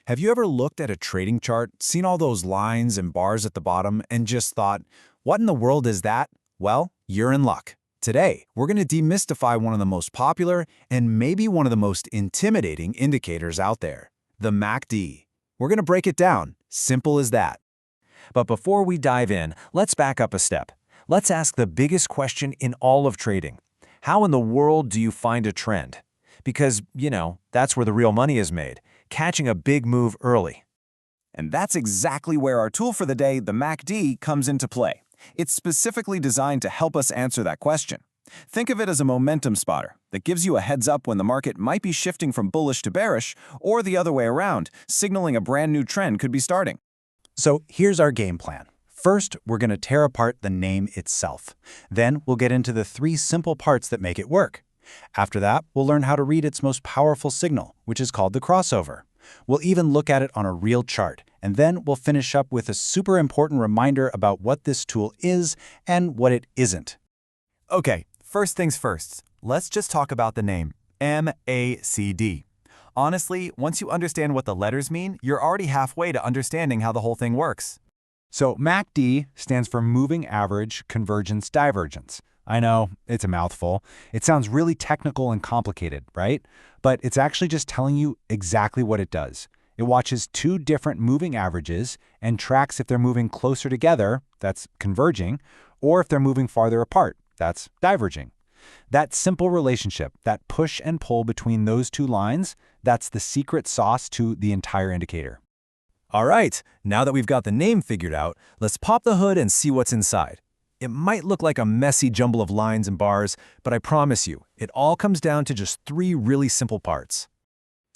Have you ever looked at a trading chart, seen all those lines and bars at the bottom, and just thought, what in the world is that? Well, you're in luck. Today, we're going to demystify one of the most popular and maybe one of the most intimidating indicators out there, the MACD. We're going to break it down, simple as that. But before we dive in, let's back up a step. Let's ask the biggest question in all of trading. How in the world do you find a trend? Because, that's where the real money is made, catching a big move early. And that's exactly where our tool for the day, the MACD, comes into play. It's specifically designed to help us answer that question. Think of it as a momentum spotter that gives you a heads up when the market might be shifting from bullish to bearish, or the other way around, signaling a brand new trend could be starting. So here's our game plan. First, we're going to tear apart the name itself. Then we'll get into the 3 simple parts that make it work. After that, we'll learn how to read its most powerful signal, which is called the crossover. We'll even look at it on a real chart, and then we'll finish up with a super important reminder about what this tool is and what it isn't. Okay, first things first. Let's just talk about the name, MACD. Honestly, once you understand what the letters mean, you're already halfway to understanding how the whole thing works. So MACD stands for Moving Average Convergence Divergence. I know, it's a mouthful. It sounds really technical and complicated, right? But it's actually just telling you exactly what it does. It watches 2 different moving averages and tracks if they're moving closer together, that's converging, or if they're moving farther apart, that's diverging. That simple relationship, that push and pull between those 2 lines, that's the secret sauce to the entire indicator. All right, now that we've got the name figured out, let's pop the hood and see what's inside. It might look like a messy jumble of lines and bars, but I promise you, it all comes down to just 3 really simple parts.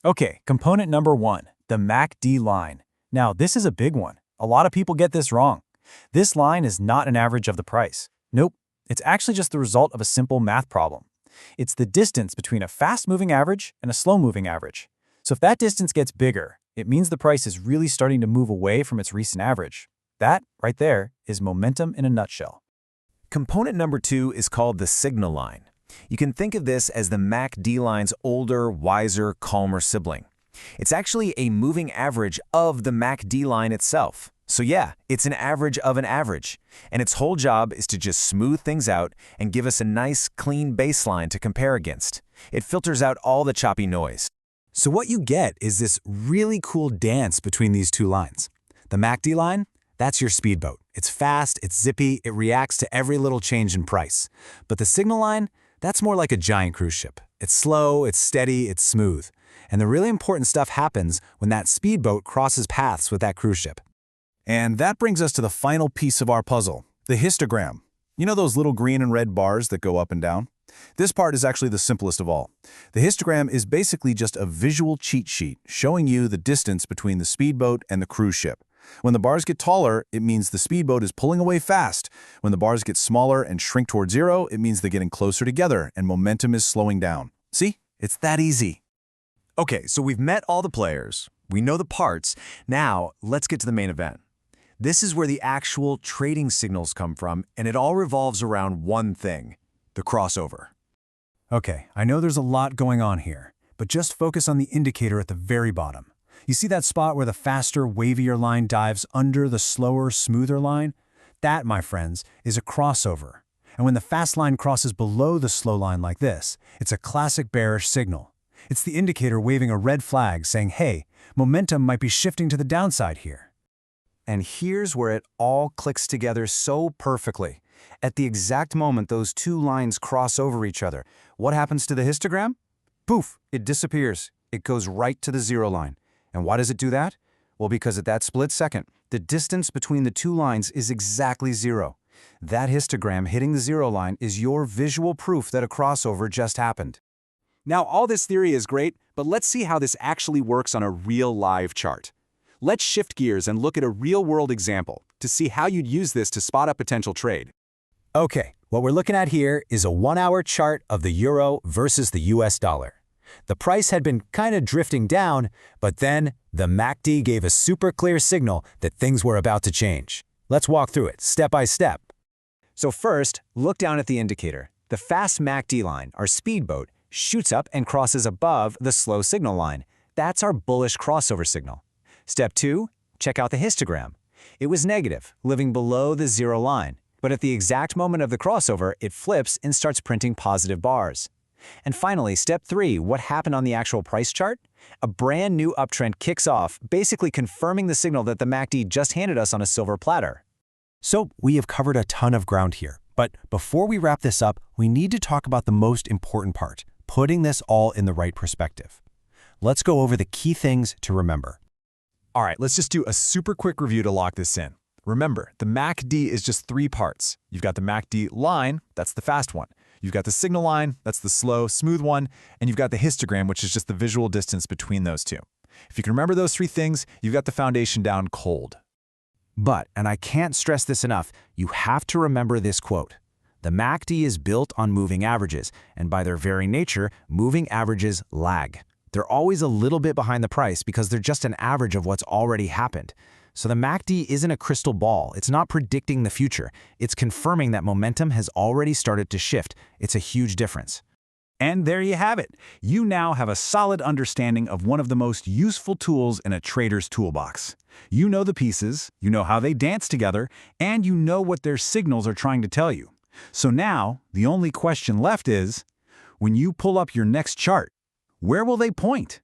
Okay, component number 1, the MACD line. Now, this is a big one. A lot of people get this wrong. This line is not an average of the price. Nope, it's actually just the result of a simple math problem. It's the distance between a fast-moving average and a slow-moving average. So if that distance gets bigger, it means the price is really starting to move away from its recent average. That, right there, is momentum in a nutshell. Component number 2 is called the signal line. You can think of this as the MACD line's older, wiser, calmer sibling. It's actually a moving average of the MACD line itself. So yeah, it's an average of an average, and its whole job is to just smooth things out and give us a nice, clean baseline to compare against. It filters out all the choppy noise. So what you get is this really cool dance between these 2 lines. The MACD line, that's your speedboat. It's fast, it's zippy, it reacts to every little change in price. But the signal line, that's more like a giant cruise ship. It's slow, it's steady, it's smooth. And the really important stuff happens when that speedboat crosses paths with that cruise ship. And that brings us to the final piece of our puzzle, the histogram. You know those little green and red bars that go up and down? This part is actually the simplest of all. The histogram is basically just a visual cheat sheet showing you the distance between the speedboat and the cruise ship. When the bars get taller, it means the speedboat is pulling away fast. When the bars get smaller and shrink toward 0, it means they're getting closer together and momentum is slowing down. See? It's that easy. Okay, so we've met all the players. We know the parts. Now, let's get to the main event. This is where the actual trading signals come from, and it all revolves around one thing, the crossover. Okay, I know there's a lot going on here, but just focus on the indicator at the very bottom. You see that spot where the faster, wavier line dives under the slower, smoother line? That, my friends, is a crossover. And when the fast line crosses below the slow line like this, it's a classic bearish signal. It's the indicator waving a red flag saying, hey, momentum might be shifting to the downside here. And here's where it all clicks together so perfectly. At the exact moment those 2 lines cross over each other, what happens to the histogram? Poof, it disappears. It goes right to the 0 line. And why does it do that? Well, because at that split second, the distance between the 2 lines is exactly 0. That histogram hitting the 0 line is your visual proof that a crossover just happened. Now, all this theory is great, but let's see how this actually works on a real live chart. Let's shift gears and look at a real-world example to see how you'd use this to spot a potential trade. Okay, what we're looking at here is a 1-hour chart of the euro versus the US dollar. The price had been kind of drifting down, but then the MACD gave a super clear signal that things were about to change. Let's walk through it step by step. So first, look down at the indicator. The fast MACD line, our speedboat, shoots up and crosses above the slow signal line. That's our bullish crossover signal. Step 2, check out the histogram. It was negative, living below the zero line. But at the exact moment of the crossover, it flips and starts printing positive bars. And finally, step 3, what happened on the actual price chart? A brand new uptrend kicks off, basically confirming the signal that the MACD just handed us on a silver platter. So we have covered a ton of ground here. But before we wrap this up, we need to talk about the most important part, putting this all in the right perspective. Let's go over the key things to remember. All right, let's just do a super quick review to lock this in. Remember, the MACD is just 3 parts. You've got the MACD line, that's the fast one. You've got the signal line, that's the slow, smooth one. And you've got the histogram, which is just the visual distance between those two. If you can remember those 3 things, you've got the foundation down cold. But, and I can't stress this enough, you have to remember this quote. The MACD is built on moving averages, and by their very nature, moving averages lag. They're always a little bit behind the price because they're just an average of what's already happened. So the MACD isn't a crystal ball. It's not predicting the future. It's confirming that momentum has already started to shift. It's a huge difference. And there you have it. You now have a solid understanding of one of the most useful tools in a trader's toolbox. You know the pieces, you know how they dance together, and you know what their signals are trying to tell you. So now, the only question left is, when you pull up your next chart, where will they point?